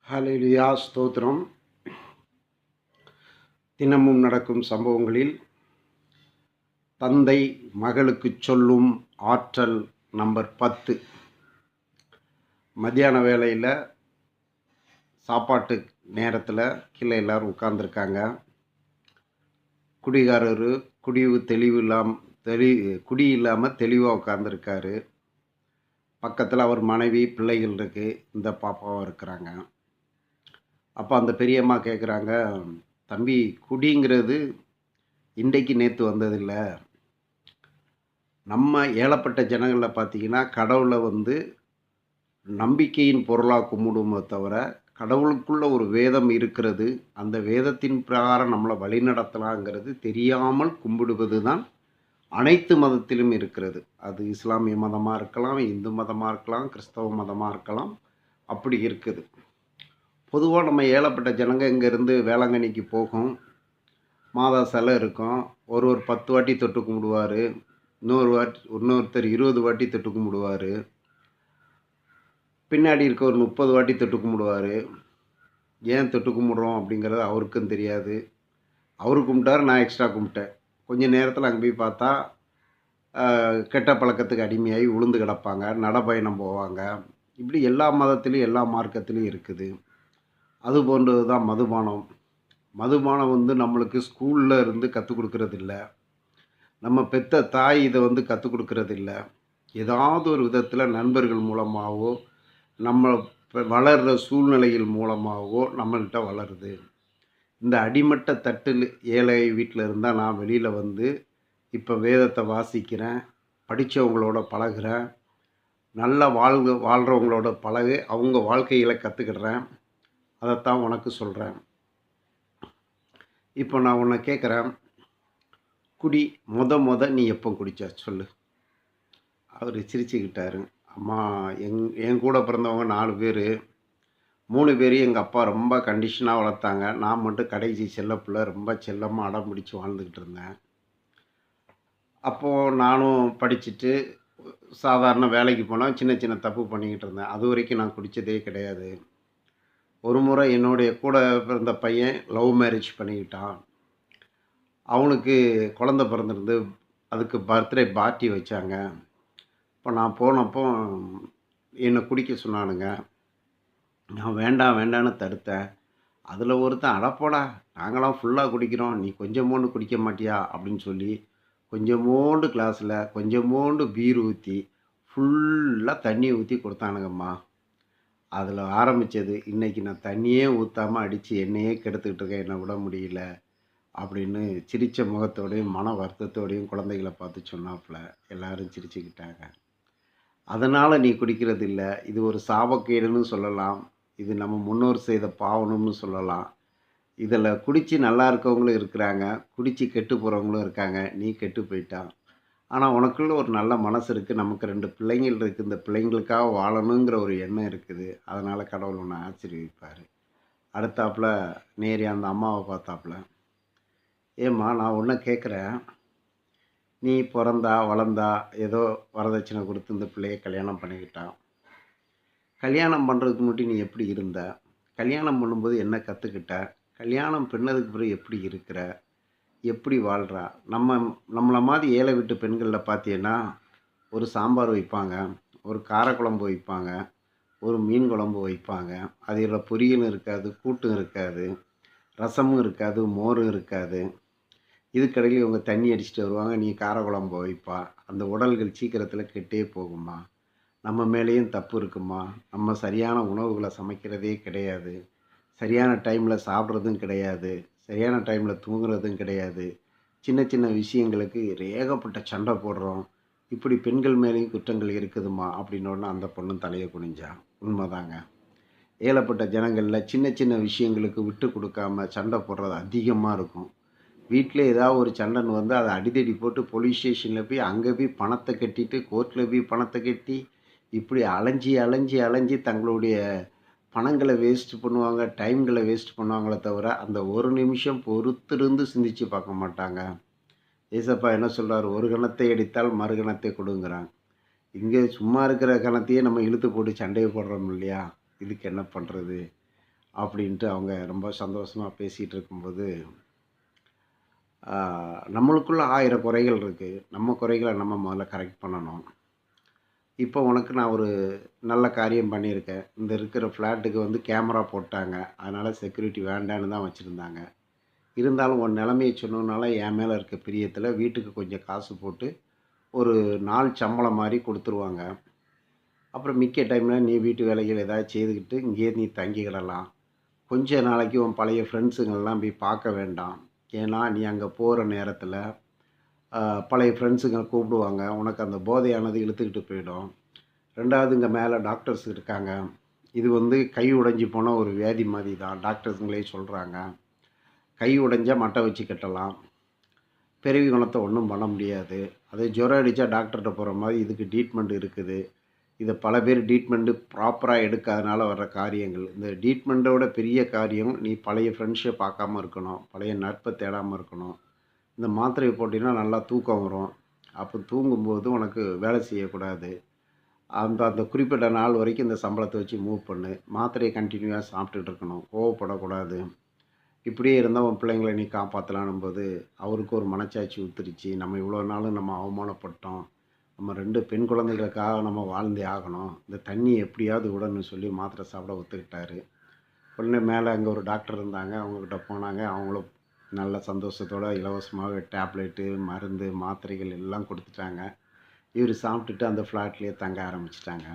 ஹல்லேலூயா ஸ்தோத்திரம். தினமும் நடக்கும் சம்பவங்களில் தந்தை மகளுக்கு சொல்லும் ஆற்றல் நம்பர் 10. மத்தியான வேளையில் சாப்பாட்டு நேரத்தில் கீழே எல்லோரும் உட்கார்ந்துருக்காங்க. குடிகாரர் குடி இல்லாமல் தெளிவாக உட்கார்ந்துருக்காரு. பக்கத்தில் அவர் மனைவி பிள்ளைகள் இருக்குது, இந்த பாப்பாவும் இருக்கிறாங்க. அப்போ அந்த பெரியம்மா கேட்குறாங்க, தம்பி குடிங்கிறது இன்றைக்கு நேற்று வந்ததில்லை. நம்ம ஏழப்பட்ட ஜனங்களில் பார்த்திங்கன்னா கடவுளை நம்பிக்கையின் பொருளாக கும்பிடுமோ தவிர கடவுளுக்குள்ள ஒரு வேதம் இருக்கிறது, அந்த வேதத்தின் பிரகாரம் நம்மளை வழிநடத்தலாங்கிறது தெரியாமல் கும்பிடுவது தான் அனைத்து மதத்திலும் இருக்கிறது. அது இஸ்லாமிய மதமாக இருக்கலாம், இந்து மதமாக இருக்கலாம், கிறிஸ்தவ மதமாக இருக்கலாம், அப்படி இருக்குது. பொதுவாக நம்ம ஏழப்பட்ட ஜனங்க இங்கேருந்து வேளாங்கண்ணிக்கு போகும், மாதா சிலை இருக்கும், ஒரு 10 வாட்டி தொட்டு கும்பிடுவார், இன்னொருத்தர் 20 வாட்டி தொட்டு கும்பிடுவார், பின்னாடி இருக்க ஒரு 30 வாட்டி தொட்டு கும்பிடுவார். ஏன் தொட்டு கும்பிட்றோம் அப்படிங்கிறது அவருக்கும் தெரியாது. அவரு கும்பிட்டாரு, நான் எக்ஸ்ட்ரா கும்பிட்டேன். கொஞ்சம் நேரத்தில் அங்கே போய் பார்த்தா கெட்ட பழக்கத்துக்கு அடிமையாகி உளுந்து கிடப்பாங்க, நடைப்பயணம் போவாங்க. இப்படி எல்லா மதத்துலேயும் எல்லா மார்க்கத்துலேயும் இருக்குது. அது போன்றது தான் மதுபானம். மதுபானம் நம்மளுக்கு ஸ்கூலில் இருந்து கற்றுக் கொடுக்கறதில்ல, நம்ம பெத்த தாய் இதை கற்றுக் கொடுக்கறதில்ல. ஏதாவது ஒரு விதத்தில் நண்பர்கள் மூலமாகவோ நம்ம வளர்கிற சூழ்நிலைகள் மூலமாகவோ நம்மள்கிட்ட வளருது. இந்த அடிமட்ட தட்டில் ஏழை வீட்டில் இருந்தால் நான் வெளியில் இப்போ வேதத்தை வாசிக்கிறேன், படித்தவங்களோட பழகிறேன், நல்லா வாழ்கிறவங்களோட பழகு அவங்க வாழ்க்கைகளை கற்றுக்கிடுறேன். அதைத்தான் உனக்கு சொல்கிறேன். இப்போ நான் உன்னை கேட்குறேன், குடி முத நீ எப்போ குடிச்ச சொல்லு. அவர் சிரிச்சுக்கிட்டாரு. அம்மா, என் கூட பிறந்தவங்க 4 பேர், 3 பேரையும் எங்கள் அப்பா ரொம்ப கண்டிஷனாக வளர்த்தாங்க. நான் மட்டும் கடைசி செல்லப்பிள்ளை, ரொம்ப செல்லமாக அடம் பிடிச்சி வாழ்ந்துக்கிட்டு இருந்தேன். அப்போது நானும் படிச்சுட்டு சாதாரண வேலைக்கு போனால் சின்ன சின்ன தப்பு பண்ணிக்கிட்டு இருந்தேன். அது வரைக்கும் நான் குடித்ததே கிடையாது. ஒரு முறை என்னுடைய கூட பிறந்த பையன் லவ் மேரேஜ் பண்ணிக்கிட்டான். அவனுக்கு குழந்த பிறந்திருந்து அதுக்கு பர்த்டே பார்ட்டி வச்சாங்க. இப்போ நான் போனப்போ என்னை குடிக்க சொன்னானுங்க. நான் வேண்டான்னு தடுத்தேன். அதில் ஒருத்தன், அடப்போடா நாங்களாம் ஃபுல்லாக குடிக்கிறோம், நீ கொஞ்சமோண்டு குடிக்க மாட்டியா அப்படின்னு சொல்லி கொஞ்சமோண்டு கிளாஸில் கொஞ்சமோண்டு பீர் ஊற்றி ஃபுல்லாக தண்ணி ஊற்றி கொடுத்தானுங்கம்மா. அதில் ஆரம்பித்தது. இன்றைக்கி நான் தண்ணியே ஊற்றாமல் அடித்து என்னையே கெடுத்துக்கிட்டு இருக்கேன், என்னை விட முடியல அப்படின்னு சிரித்த முகத்தோடையும் மன வருத்தத்தோடையும் குழந்தைகளை பார்த்து சொன்னாப்புல. எல்லோரும் சிரிச்சுக்கிட்டாங்க. அதனால் நீ குடிக்கிறது இல்லை, இது ஒரு சாபக்கேடுன்னு சொல்லலாம், இது நம்ம முன்னோர் செய்த பாவனம்னு சொல்லலாம். இதில் குடித்து நல்லா இருக்கவங்களும் இருக்கிறாங்க, குடித்து கெட்டு போகிறவங்களும் இருக்காங்க. நீ கெட்டு போயிட்டான். ஆனால் உனக்குள்ள ஒரு நல்ல மனசு இருக்குது, நமக்கு 2 பிள்ளைங்கள் இருக்குது, இந்த பிள்ளைங்களுக்காக வாழணுங்கிற ஒரு எண்ணம் இருக்குது. அதனால் கடவுள் உன்னை ஆசீர்வதிப்பார். அடுத்தாப்புல நேரே அந்த அம்மாவை பார்த்தாப்புல, ஏம்மா நான் ஒன்று கேட்குறேன், நீ பிறந்தா வளர்ந்தா ஏதோ வரதட்சணை கொடுத்து இந்த பிள்ளையை கல்யாணம் பண்ணிக்கிட்டான். கல்யாணம் பண்ணுறதுக்கு முன்னாடி நீ எப்படி இருந்த? கல்யாணம் பண்ணும்போது என்ன கற்றுக்கிட்ட? கல்யாணம் பண்ணதுக்கு பிறகு எப்படி இருக்கிற? எப்படி வாழ்கிறா? நம்மளை மாதிரி ஏழை வீட்டு பெண்களில் பார்த்தீங்கன்னா, ஒரு சாம்பார் வைப்பாங்க, ஒரு காரக்குழம்பு வைப்பாங்க, ஒரு மீன் குழம்பு வைப்பாங்க. அதில் பொரியலும் இருக்காது, கூட்டும் இருக்காது, ரசமும் இருக்காது, மோரும் இருக்காது. இதுக்கடையில் இவங்க தண்ணி அடிச்சுட்டு வருவாங்க, நீ காரக்குழம்பு வைப்பா. அந்த உடல்கள் சீக்கிரத்தில் கெட்டே போகுமா. நம்ம மேலேயும் தப்பு இருக்குமா. நம்ம சரியான உணவுகளை சமைக்கிறதே கிடையாது, சரியான டைமில் சாப்பிட்றதும் கிடையாது, சரியான டைமில் தூங்குறதும் கிடையாது. சின்ன சின்ன விஷயங்களுக்கு ஏகப்பட்ட சண்டை போடுறோம். இப்படி பெண்கள் மேலேயும் குற்றங்கள் இருக்குதுமா அப்படின்னோடனே அந்த பொண்ணு தலையை குனிஞ்சா. உண்மைதாங்க. ஏழப்பட்ட ஜனங்களில் சின்ன சின்ன விஷயங்களுக்கு விட்டு கொடுக்காம சண்டை போடுறது அதிகமாக இருக்கும். வீட்டில் ஏதாவது ஒரு சண்டைன்னு அதை அடிதடி போட்டு போலீஸ் ஸ்டேஷனில் போய் அங்கே போய் பணத்தை கட்டிட்டு கோர்ட்டில் போய் பணத்தை கட்டி இப்படி அலைஞ்சி தங்களுடைய பணங்களை வேஸ்ட் பண்ணுவாங்க, டைம்களை வேஸ்ட் பண்ணுவாங்களே தவிர அந்த ஒரு நிமிஷம் பொறுத்திருந்து சிந்திச்சு பார்க்க மாட்டாங்க. ஏசப்பா என்ன சொல்கிறார், ஒரு கணத்தை அடித்தால் மறுகணத்தை கொடுங்கிறாங்க. இங்கே சும்மா இருக்கிற கணத்தையே நம்ம இழுத்து போட்டு சண்டையை போடுறோம் இல்லையா, இதுக்கு என்ன பண்ணுறது? அப்படின்ட்டு அவங்க ரொம்ப சந்தோஷமாக பேசிகிட்டு இருக்கும்போது, நம்மளுக்குள்ள 1000 குறைகள் இருக்குது. நம்ம குறைகளை நம்ம முதல்ல கரெக்ட் பண்ணணும். இப்போ உனக்கு நான் ஒரு நல்ல காரியம் பண்ணியிருக்கேன். இந்த இருக்கிற ஃப்ளாட்டுக்கு வந்து கேமரா போட்டாங்க. அதனால் செக்யூரிட்டி வேண்டான்னு தான் வச்சுருந்தாங்க. இருந்தாலும் உன் நிலைமைய சொன்னதுனால என் மேலே இருக்க பிரியத்தில் வீட்டுக்கு கொஞ்சம் காசு போட்டு ஒரு நாள் சம்பளம் மாதிரி கொடுத்துருவாங்க. அப்புறம் மிக்க டைமில் நீ வீட்டு வேலைகள் ஏதாவது செய்துக்கிட்டு இங்கேயே நீ தங்கிக்கிடலாம். கொஞ்ச நாளைக்கு உன் பழைய ஃப்ரெண்ட்ஸுங்கள்லாம் போய் பார்க்க வேண்டாம். ஏன்னா நீ அங்கே போகிற நேரத்தில் பழைய ஃப்ரெண்ட்ஸுங்க கூப்பிடுவாங்க. உனக்கு அந்த போதையானது இழுத்துக்கிட்டு போயிடும். 2வது இங்கே மேலே டாக்டர்ஸ் இருக்காங்க. இது வந்து கை உடைஞ்சு போன ஒரு வியாதி மாதிரி தான் டாக்டர்ஸுங்களே சொல்கிறாங்க. கை உடைஞ்சா மட்டை வச்சு கட்டலாம். பிறவி குணத்தை ஒன்றும் பண்ண முடியாது. அதே ஜுரம் அடித்தா டாக்டர்கிட்ட போகிற மாதிரி இதுக்கு ட்ரீட்மெண்ட் இருக்குது. இதை பல பேர் ட்ரீட்மெண்ட்டு ப்ராப்பராக எடுக்காதனால வர்ற காரியங்கள். இந்த ட்ரீட்மெண்ட்டோட பெரிய காரியம் நீ பழைய ஃப்ரெண்ட்ஸை பார்க்காம இருக்கணும். பழைய நட்பை தேடாமல் இருக்கணும். இந்த மாத்திரையை போட்டின்னா நல்லா தூக்கம் வரும். அப்போ தூங்கும்போது உனக்கு வேலை செய்யக்கூடாது. அந்த அந்த குறிப்பிட்ட நாள் வரைக்கும் இந்த சம்பளத்தை வச்சு மூவ் பண்ணு. மாத்திரையை கண்டினியூவாக சாப்பிட்டுட்டு இருக்கணும். கோவப்படக்கூடாது. இப்படியே இருந்தால் உன் பிள்ளைங்கள நீ காப்பாற்றலான்னும்போது அவருக்கு ஒரு மனச்சாட்சி உத்துருச்சு. நம்ம இவ்வளோ நாளும் நம்ம அவமானப்பட்டோம். நம்ம 2 பெண் குழந்தைகளுக்காக நம்ம வாழ்ந்தே ஆகணும். இந்த தண்ணி எப்படியாவது விடணும்னு சொல்லி மாத்திரை சாப்பிட ஒத்துக்கிட்டாரு. உடனே மேலே அங்கே ஒரு டாக்டர் இருந்தாங்க. அவங்கக்கிட்ட போனாங்க. அவங்களும் நல்ல சந்தோஷத்தோடு இலவசமாக டேப்லெட்டு, மருந்து, மாத்திரைகள் எல்லாம் கொடுத்துட்டாங்க. இவர் சாப்பிட்டுட்டு அந்த ஃப்ளாட்லேயே தங்க ஆரம்பிச்சிட்டாங்க.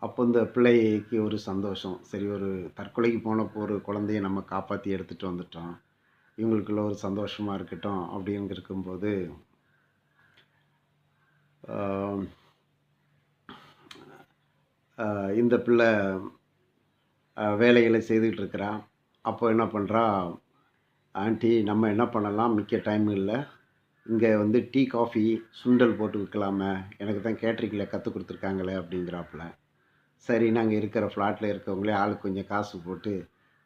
அப்போ இந்த பிள்ளைக்கு ஒரு சந்தோஷம். சரி, ஒரு தற்கொலைக்கு போன ஒரு குழந்தைய நம்ம காப்பாற்றி எடுத்துகிட்டு வந்துட்டோம். இவங்களுக்குள்ள ஒரு சந்தோஷமாக இருக்கட்டும் அப்படின்னு இருக்கும்போது, இந்த பிள்ளை வேலைகளை செய்துக்கிட்டு இருக்கிறா. அப்போ என்ன பண்ணுறா, ஆண்டி நம்ம என்ன பண்ணலாம், மிக்க டைம் இல்லை, இங்கே வந்து டீ, காஃபி, சுண்டல் போட்டு விற்கலாமே, எனக்கு தான் கேட்ரிங்கில் கற்றுக் கொடுத்துருக்காங்களே அப்படிங்கிறாப்புல. சரி, நாங்கள் இருக்கிற ஃப்ளாட்டில் இருக்கவங்களே ஆளுக்கு கொஞ்சம் காசு போட்டு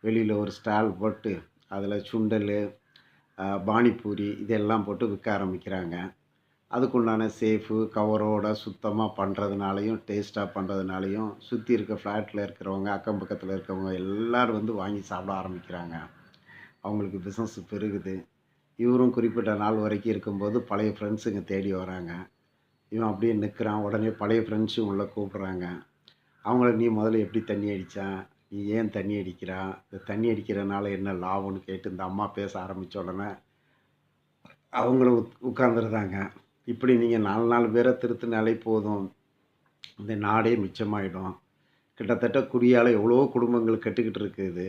வெளியில் ஒரு ஸ்டால் போட்டு அதில் சுண்டல், பானிபூரி இதெல்லாம் போட்டு விற்க ஆரம்பிக்கிறாங்க. அதுக்குண்டான சேஃபு கவரோட சுத்தமாக பண்ணுறதுனாலையும் டேஸ்ட்டாக பண்ணுறதுனாலையும் சுற்றி இருக்க ஃப்ளாட்டில் இருக்கிறவங்க, அக்கம் பக்கத்தில் இருக்கிறவங்க எல்லோரும் வந்து வாங்கி சாப்பிட ஆரம்பிக்கிறாங்க. அவங்களுக்கு பிஸ்னஸ் பெருகுது. இவரும் குறிப்பிட்ட நாள் வரைக்கும் இருக்கும்போது பழைய ஃப்ரெண்ட்ஸுங்க தேடி வராங்க. இவன் அப்படியே நிற்கிறான். உடனே பழைய ஃப்ரெண்ட்ஸும் உள்ளே கூப்பிட்றாங்க. அவங்கள நீ முதல்ல எப்படி தண்ணி அடித்தான், நீ ஏன் தண்ணி அடிக்கிறா, இந்த தண்ணி அடிக்கிறனால என்ன லாபம்னு கேட்டு இந்த அம்மா பேச ஆரம்பித்த உடனே அவங்களும் உட்காந்துருந்தாங்க. இப்படி நீங்கள் 4 பேரை திருத்தினாலே போதும், இந்த நாடே மிச்சமாயிடும். கிட்டத்தட்ட குடியால் எவ்வளோ குடும்பங்கள் கெட்டுக்கிட்டு இருக்குது.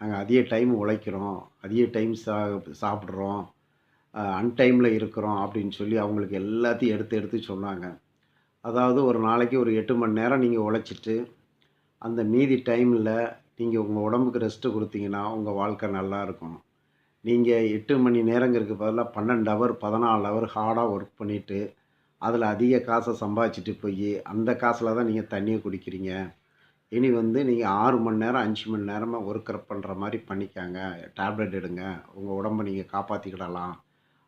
நாங்கள் அதிக டைம் உழைக்கிறோம், அதிக டைம் சாப்பிட்றோம், அன்டைமில் இருக்கிறோம் அப்படின்னு சொல்லி அவங்களுக்கு எல்லாத்தையும் எடுத்து எடுத்து சொன்னாங்க. அதாவது ஒரு நாளைக்கு ஒரு 8 மணி நேரம் நீங்கள் உழைச்சிட்டு அந்த மீதி டைமில் நீங்கள் உங்கள் உடம்புக்கு ரெஸ்ட்டு கொடுத்தீங்கன்னா உங்கள் வாழ்க்கை நல்லாயிருக்கும். நீங்கள் 8 மணி நேரங்கிறதுக்கு பதிலாக 12 ஹவர் 14 ஹவர் ஹார்டாக ஒர்க் பண்ணிவிட்டு அதில் அதிக காசை சம்பாதிச்சிட்டு போய் அந்த காசில் தான் நீங்கள் தண்ணியை குடிக்கிறீங்க. இனி வந்து நீங்கள் 6 மணி நேரம் 5 மணி நேரமாக ஒர்க் பண்ணுற மாதிரி பண்ணிக்காங்க. டேப்லெட் எடுங்க, உங்கள் உடம்பை நீங்கள் காப்பாற்றிக்கிடலாம்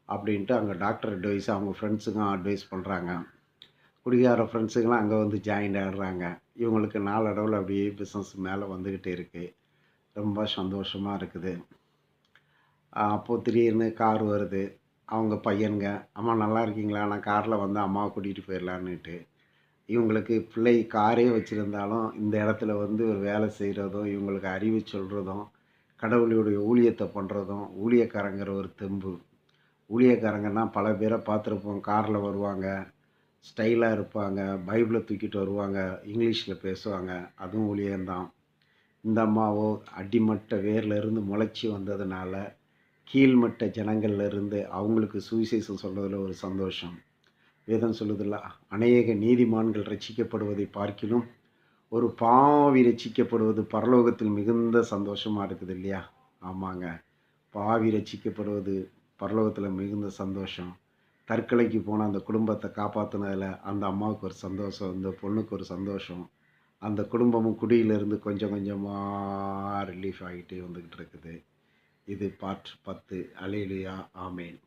அப்படின்ட்டு அங்கே டாக்டர் அட்வைஸ், அவங்க ஃப்ரெண்ட்ஸுங்க அட்வைஸ் பண்ணுறாங்க. குடிகார ஃப்ரெண்ட்ஸுங்களாம் அங்கே வந்து ஜாயின்ட் ஆகிடுறாங்க. இவங்களுக்கு நாளடைவில் அப்படியே பிஸ்னஸ் மேலே வந்துக்கிட்டே இருக்குது. ரொம்ப சந்தோஷமாக இருக்குது. அப்போது திடீர்னு கார் வருது. அவங்க பையனுங்க, அம்மா நல்லா இருக்கீங்களா, நான் காரில் வந்து அம்மாவை கூட்டிகிட்டு போயிடலான்னுட்டு. இவங்களுக்கு பிள்ளை காரே வச்சுருந்தாலும் இந்த இடத்துல வந்து ஒரு வேலை செய்கிறதும், இவங்களுக்கு அறிவு சொல்கிறதும், கடவுளுடைய ஊழியத்தை பண்ணுறதும், ஊழியக்காரங்கிற ஒரு தெம்பு. ஊழியக்காரங்கன்னா பல பேரை பார்த்துருப்போம். காரில் வருவாங்க, ஸ்டைலாக இருப்பாங்க, பைபிளை தூக்கிட்டு வருவாங்க, இங்கிலீஷில் பேசுவாங்க. அதுவும் ஊழியம்தான். இந்த அம்மாவோ அடிமட்ட வேர்லேருந்து முளைச்சி வந்ததுனால கீழ்மட்ட ஜனங்கள்லேருந்து அவங்களுக்கு சுவிசேஷம் சொல்கிறதுல ஒரு சந்தோஷம். வேதம் சொல்லுதில்ல, அநேக நீதிமான்கள் ரட்சிக்கப்படுவதை பார்க்கிலும் ஒரு பாவி ரட்சிக்கப்படுவது பரலோகத்தில் மிகுந்த சந்தோஷமாக இருக்குது இல்லையா? ஆமாங்க, பாவி ரட்சிக்கப்படுவது பரலோகத்தில் மிகுந்த சந்தோஷம். தற்கொலைக்கு போன அந்த குடும்பத்தை காப்பாற்றினதில் அந்த அம்மாவுக்கு ஒரு சந்தோஷம், இந்த பொண்ணுக்கு ஒரு சந்தோஷம். அந்த குடும்பமும் குடியிலிருந்து கொஞ்சம் கொஞ்சமாக ரிலீஃப் ஆகிட்டே வந்துக்கிட்டு இருக்குது. இது பார்ட் 10. அல்லேலூயா, ஆமேன்.